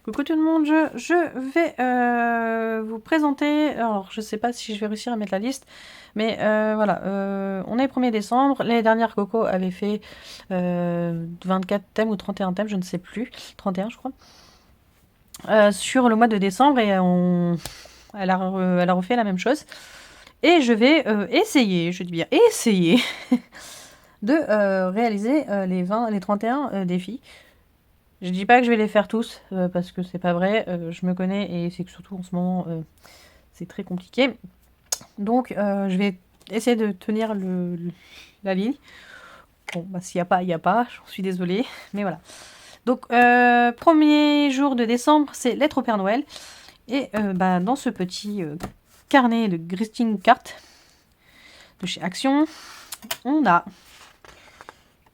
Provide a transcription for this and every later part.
Coucou tout le monde, je vais vous présenter, alors je sais pas si je vais réussir à mettre la liste, mais voilà, on est le 1er décembre, les dernières Coco avaient fait 24 thèmes ou 31 thèmes, je ne sais plus, 31 je crois, sur le mois de décembre et elle a refait la même chose. Et je vais essayer, je dis bien essayer, de réaliser les 31 défis. Je dis pas que je vais les faire tous, parce que c'est pas vrai, je me connais et c'est que surtout en ce moment, c'est très compliqué. Donc je vais essayer de tenir la ligne. Bon, bah s'il n'y a pas, il n'y a pas, j'en suis désolée, mais voilà. Donc, premier jour de décembre, c'est Lettre au Père Noël. Et bah, dans ce petit carnet de greeting card de chez Action, on a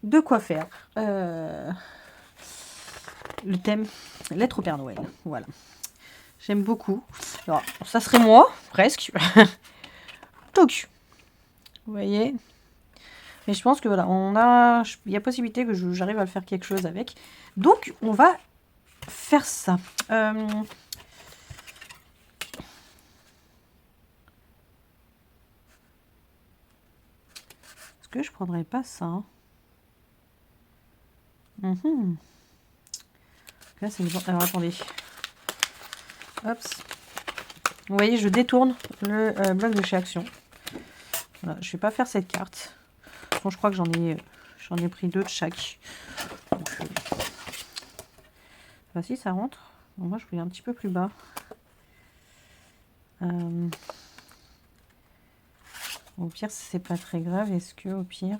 de quoi faire. Le thème Lettre au Père Noël. Voilà. J'aime beaucoup. Alors, ça serait moi, presque. Donc, vous voyez. Mais je pense que voilà, il y a possibilité que j'arrive à faire quelque chose avec. Donc, on va faire ça. Est-ce que je prendrais pas ça? Là, c'est bon. Alors, attendez. Hop. Vous voyez, je détourne le bloc de chez Action. Voilà, je vais pas faire cette carte. Bon, je crois que j'en ai pris 2 de chaque. Donc, si ça rentre. Bon, moi, je vais un petit peu plus bas. Au pire, c'est pas très grave. Est-ce que, au pire...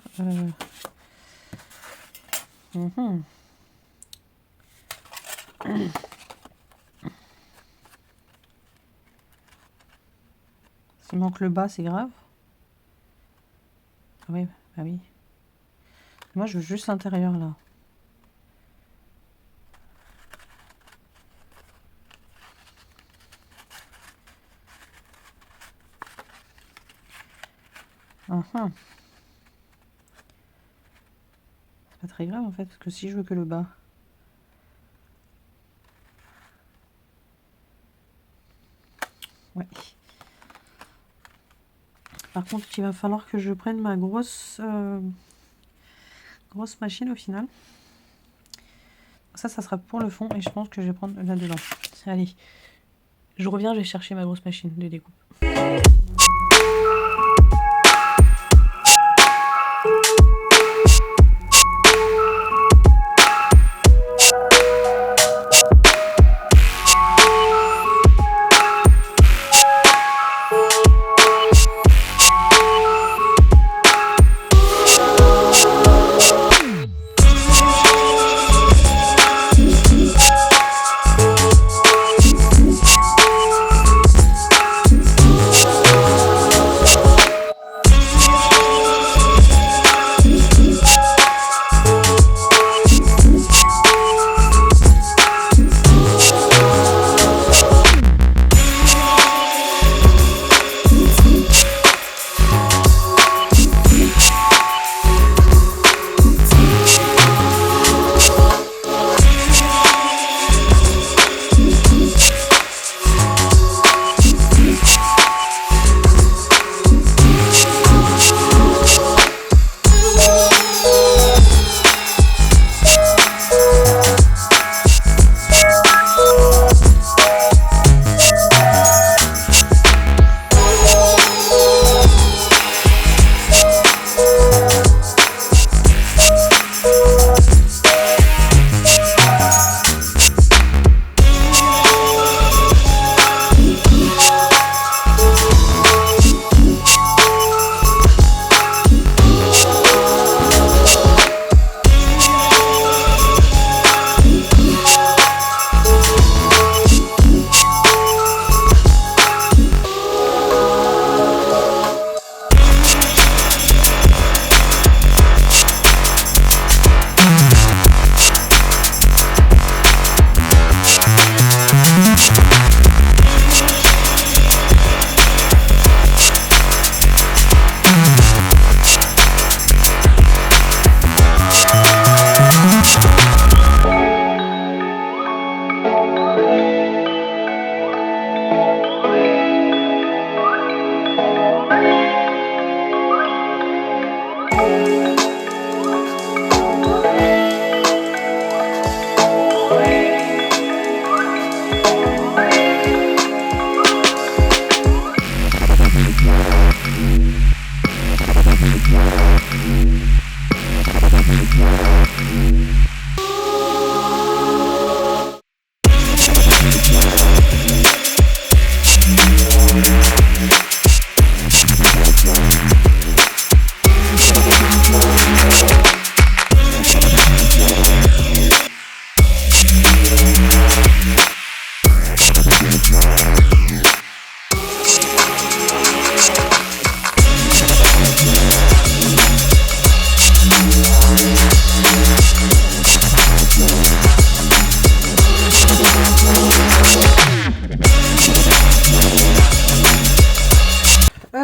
S'il manque le bas, c'est grave. Oui, bah oui. Moi, je veux juste l'intérieur, là. C'est pas très grave, en fait, parce que si je veux que le bas... Ouais. Par contre, il va falloir que je prenne ma grosse machine au final. Ça sera pour le fond et je pense que je vais prendre là-dedans. Allez, je reviens, je vais chercher ma grosse machine de découpe.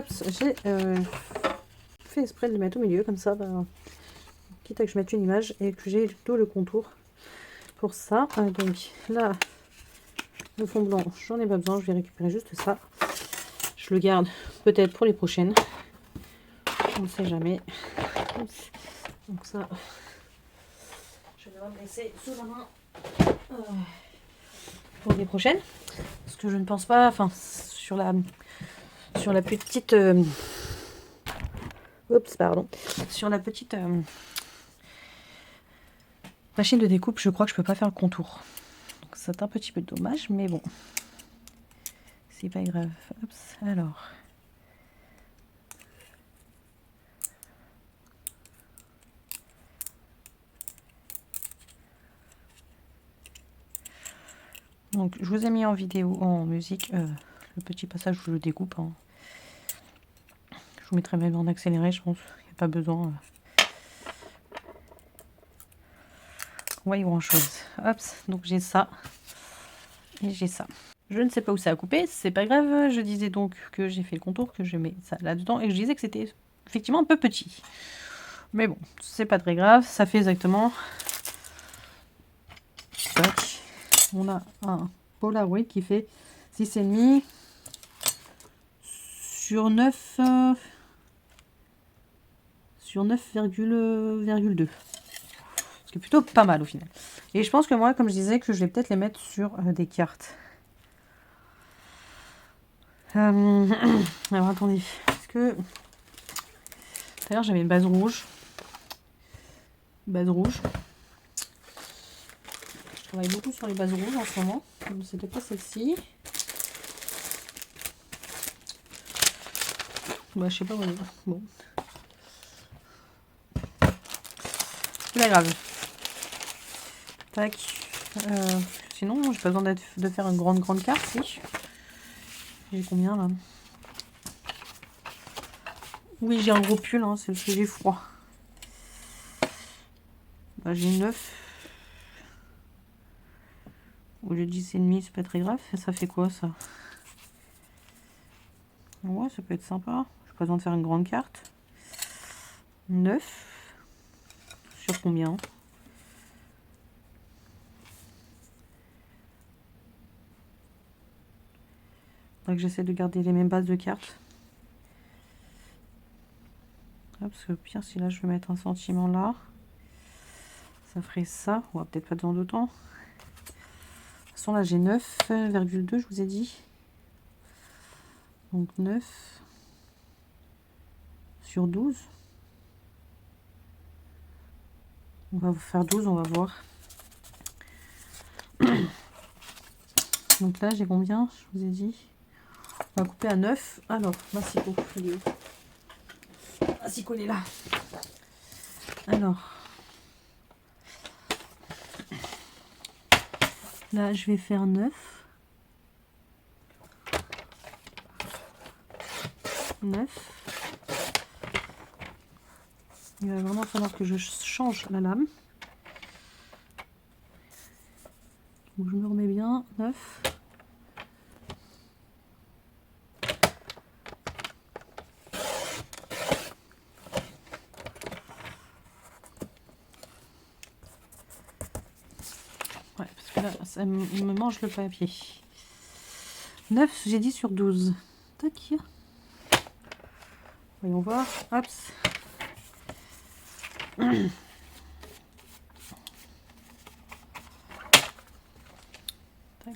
hop, j'ai fait exprès de le mettre au milieu, comme ça, bah, quitte à que je mette une image et que j'ai tout le contour pour ça. Donc là, le fond blanc, j'en ai pas besoin, je vais récupérer juste ça. Je le garde peut-être pour les prochaines. On ne sait jamais. Donc ça, je vais me laisser sous la main pour les prochaines. Parce que je ne pense pas, enfin, sur la petite... oups, pardon. Sur la petite machine de découpe, je crois que je peux pas faire le contour. Donc c'est un petit peu dommage, mais bon. C'est pas grave. Oups, alors... Donc, je vous ai mis en vidéo, en musique, le petit passage où je le découpe. Hein. Je vous mettrai même en accéléré, je pense. Il n'y a pas besoin. Ouais, grand chose. Hop, donc j'ai ça. Et j'ai ça. Je ne sais pas où ça a coupé, c'est pas grave. Je disais donc que j'ai fait le contour, que je mets ça là-dedans. Et je disais que c'était effectivement un peu petit. Mais bon, c'est pas très grave. Ça fait exactement... Tac. On a un Polaroid qui fait 6,5 sur 9 sur 9,2. Ce qui est plutôt pas mal au final. Et je pense que moi, comme je disais, que je vais peut-être les mettre sur des cartes. Alors attendez, est-ce que... D'ailleurs j'avais une base rouge. Base rouge. Je travaille beaucoup sur les bases rouges en ce moment. C'était pas celle-ci. Bah je sais pas où elle est. Bon. C'est pas grave. Tac. Sinon, j'ai pas besoin de faire une grande carte, si. J'ai combien là? Oui, j'ai un gros pull, hein, c'est parce que j'ai froid. Bah, j'ai 9. Au lieu de 10,5, c'est pas très grave. Ça fait quoi ça? Ouais, ça peut être sympa. J'ai pas besoin de faire une grande carte. 9. Sur combien? Donc j'essaie de garder les mêmes bases de cartes. Ah, parce que pire, si là je vais mettre un sentiment là, ça ferait ça. On va peut-être pas besoin d'autant. De toute façon, là j'ai 9,2, je vous ai dit. Donc 9 sur 12. On va vous faire 12, on va voir. Donc là, j'ai combien? Je vous ai dit. On va couper à 9. Alors, Massico, il est où? Massico, il est là. Alors. Là, je vais faire 9. 9. Il va vraiment falloir que je change la lame. Donc je me remets bien. 9. Ouais, parce que là, ça me mange le papier. 9, j'ai dit sur 12. Tac. Voyons voir. Hop. Tac.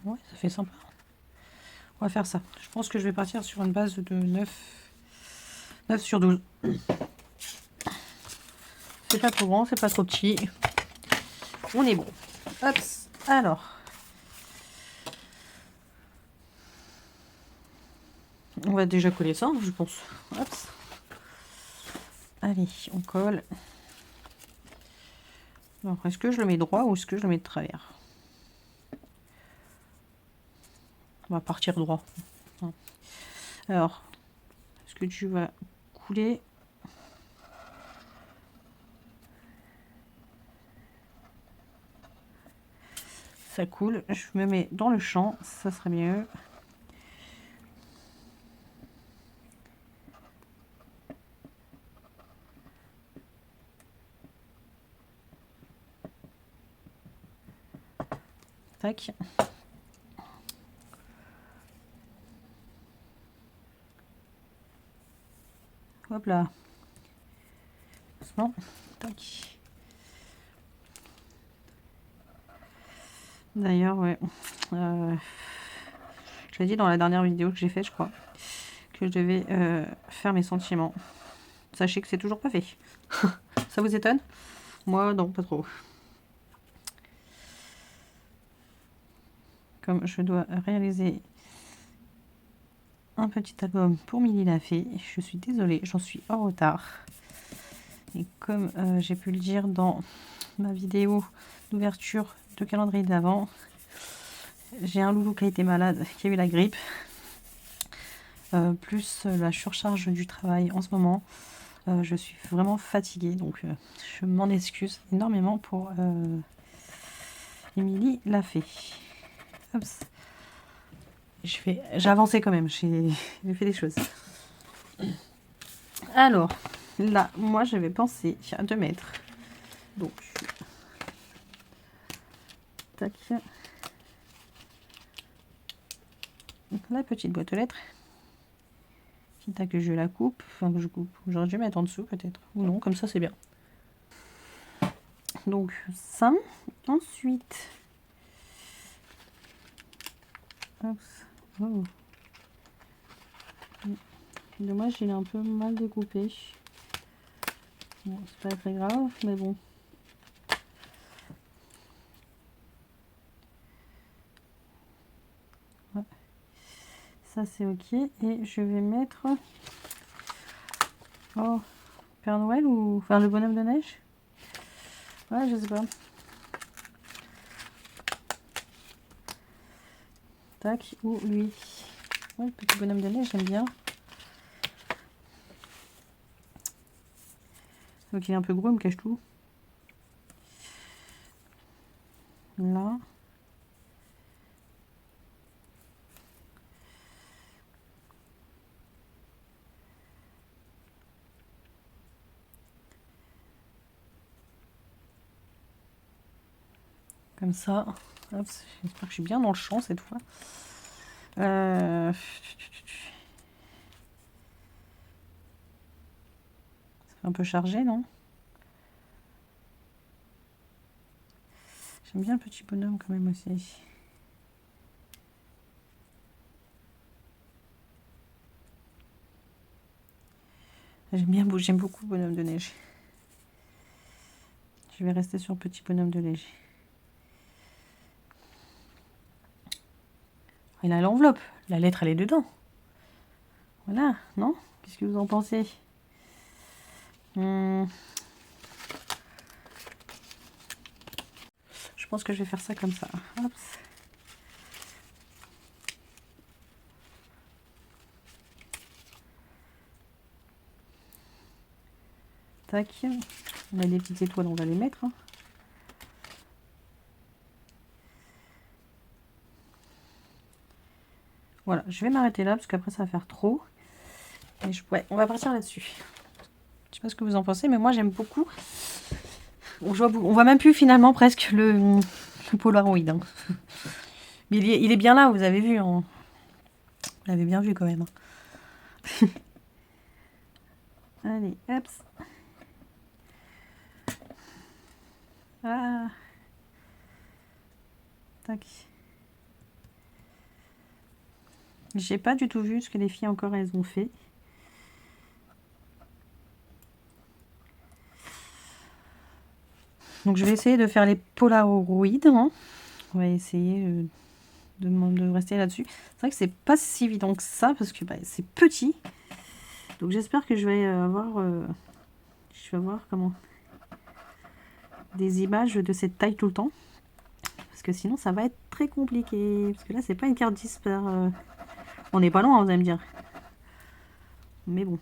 Ouais, ça fait sympa. On va faire ça. Je pense que je vais partir sur une base de 9 sur 12. C'est pas trop grand, c'est pas trop petit. On est bon. Hop. Alors. On va déjà coller ça, je pense. Hop. Allez, on colle. Alors, est-ce que je le mets droit ou est-ce que je le mets de travers? On va partir droit. Alors, est-ce que tu vas couler? ça coule. Je me mets dans le champ, ça serait mieux. Tac. Hop là. Doucement. Tac. D'ailleurs, ouais. Je l'ai dit dans la dernière vidéo que j'ai faite, je crois, que je devais faire mes sentiments. Sachez que c'est toujours pas fait. Ça vous étonne? Moi, non, pas trop. Comme je dois réaliser un petit album pour Milly la Fée, je suis désolée, j'en suis en retard. Et comme j'ai pu le dire dans ma vidéo d'ouverture de calendrier d'avant, j'ai un loulou qui a été malade, qui a eu la grippe, plus la surcharge du travail en ce moment. Je suis vraiment fatiguée, donc je m'en excuse énormément pour Milly la Fée. J'ai avancé quand même, j'ai fait des choses. Alors, là, moi, j'avais pensé à 2 mètres. Donc, tac. La petite boîte aux lettres. Quitte à que je la coupe, enfin que je coupe. J'aurais dû mettre en dessous peut-être. Ou non, comme ça c'est bien. Donc, ça. Ensuite. Oh. Dommage, il est un peu mal découpé. Bon, c'est pas très grave, mais bon. Ouais. Ça c'est ok. Et je vais mettre... Oh, Père Noël ou... Enfin, le bonhomme de neige. Ouais, je sais pas. Tac, ou lui. Ouais, le petit bonhomme de neige, j'aime bien. Donc il est un peu gros, il me cache tout. Là. Comme ça. Hop, j'espère que je suis bien dans le champ cette fois. C'est un peu chargé, non? J'aime bien le petit bonhomme quand même aussi. J'aime beaucoup le bonhomme de neige. Je vais rester sur le petit bonhomme de neige. Il a l'enveloppe. La lettre, elle est dedans. Voilà, non? Qu'est-ce que vous en pensez? Je pense que je vais faire ça comme ça. Hop. Tac. On a des petites étoiles, on va les mettre. Hein. Voilà, je vais m'arrêter là parce qu'après ça va faire trop. Et ouais, on va partir là-dessus. Je sais pas ce que vous en pensez, mais moi j'aime beaucoup. On voit même plus finalement presque le Polaroid. Hein. Mais il est bien là, vous avez vu. Hein. Vous l'avez bien vu quand même. Hein. Allez, hop. Ah. Tac. J'ai pas du tout vu ce que les filles encore elles ont fait. Donc je vais essayer de faire les Polaroid. Hein. On va essayer de rester là-dessus. C'est vrai que c'est pas si évident que ça parce que bah, c'est petit. Donc j'espère que je vais avoir comment des images de cette taille tout le temps. Parce que sinon ça va être très compliqué. Parce que là c'est pas une carte 10 par... On n'est pas loin, vous allez me dire. Mais bon.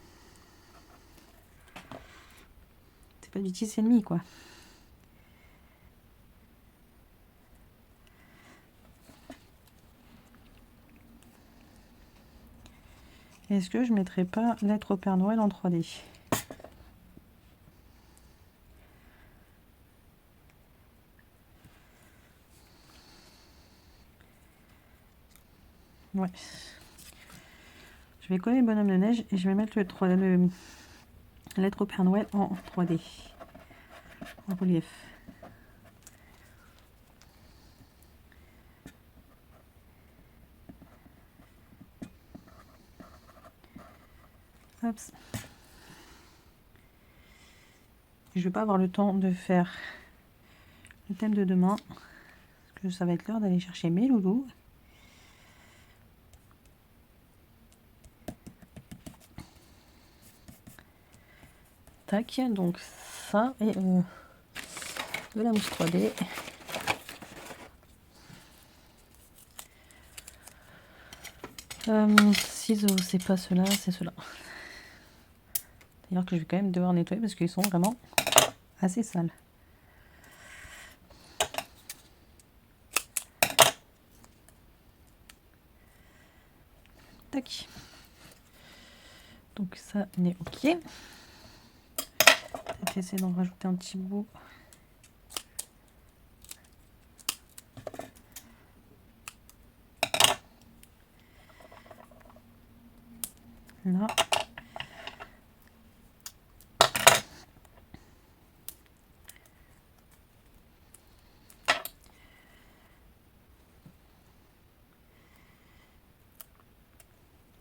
C'est pas du 10,5 quoi. Est-ce que je mettrai pas lettre au Père Noël en 3D? Ouais. Je vais coller le bonhomme de neige et je vais mettre le lettre au Père Noël en 3D. En relief. Hop. Je vais pas avoir le temps de faire le thème de demain. Parce que ça va être l'heure d'aller chercher mes loulous. Tac, donc ça et de la mousse 3D. Ciseaux, c'est pas cela, c'est cela. D'ailleurs que je vais quand même devoir nettoyer parce qu'ils sont vraiment assez sales. Tac. Donc ça on est ok. Peut-être essayer d'en rajouter un petit bout. Là.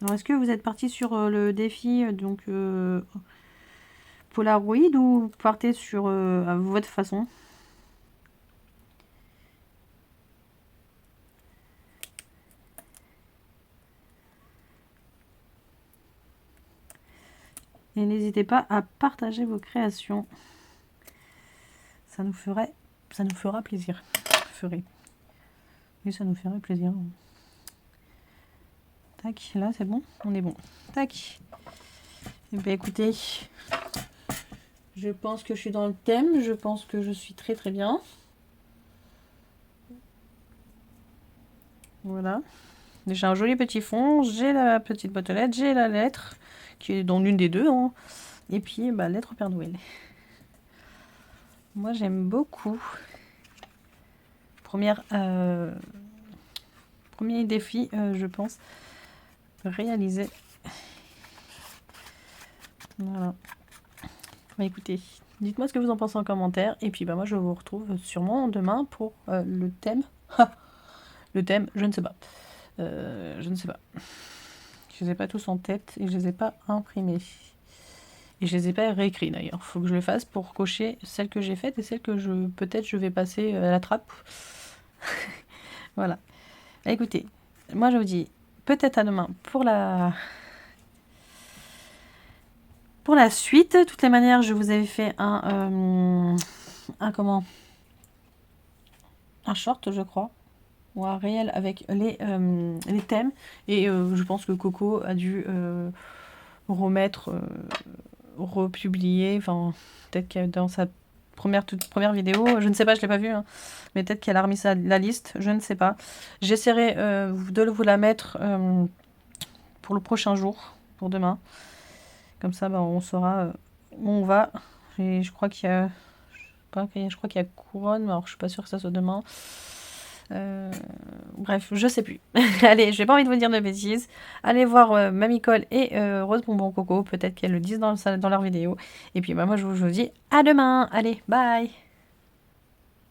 Alors, est-ce que vous êtes parti sur le défi donc Polaroid ou vous partez sur à votre façon? Et n'hésitez pas à partager vos créations. Ça nous fera plaisir. Et ça nous ferait plaisir. Tac, là c'est bon, on est bon. Tac. Et bien écoutez, je pense que je suis dans le thème, je pense que je suis très très bien. Voilà. J'ai un joli petit fond, j'ai la petite boîte aux lettres, j'ai la lettre, qui est dans l'une des deux, hein. Et puis bah, lettre au Père Noël. Moi j'aime beaucoup. Premier défi, je pense, réalisé. Voilà. Bah, écoutez, dites-moi ce que vous en pensez en commentaire. Et puis bah, moi je vous retrouve sûrement demain pour le thème. Le thème, je ne sais pas. Je ne sais pas. Je les ai pas tous en tête et je les ai pas imprimés. Et je les ai pas réécrits d'ailleurs. Il faut que je le fasse pour cocher celles que j'ai faites et celles que peut-être je vais passer à la trappe. Voilà. Bah, écoutez, moi je vous dis peut-être à demain pour la suite. De toutes les manières, je vous avais fait un short, je crois, ou un réel avec les thèmes. Et je pense que Coco a dû remettre, republier. Enfin, peut-être que dans sa toute première vidéo, je ne sais pas, je l'ai pas vue, hein, mais peut-être qu'elle a remis la liste, je ne sais pas. J'essaierai de vous la mettre pour le prochain jour, pour demain. Comme ça, bah, on saura où on va. Et je crois qu'il y a... Je crois qu'il y a couronne, mais alors je suis pas sûre que ça soit demain. Bref, je sais plus. Allez, j'ai pas envie de vous dire de bêtises. Allez voir Mamie Cole et Rose Bonbon Coco. Peut-être qu'elles le disent dans leur vidéo. Et puis bah, moi, je vous dis à demain. Allez, bye!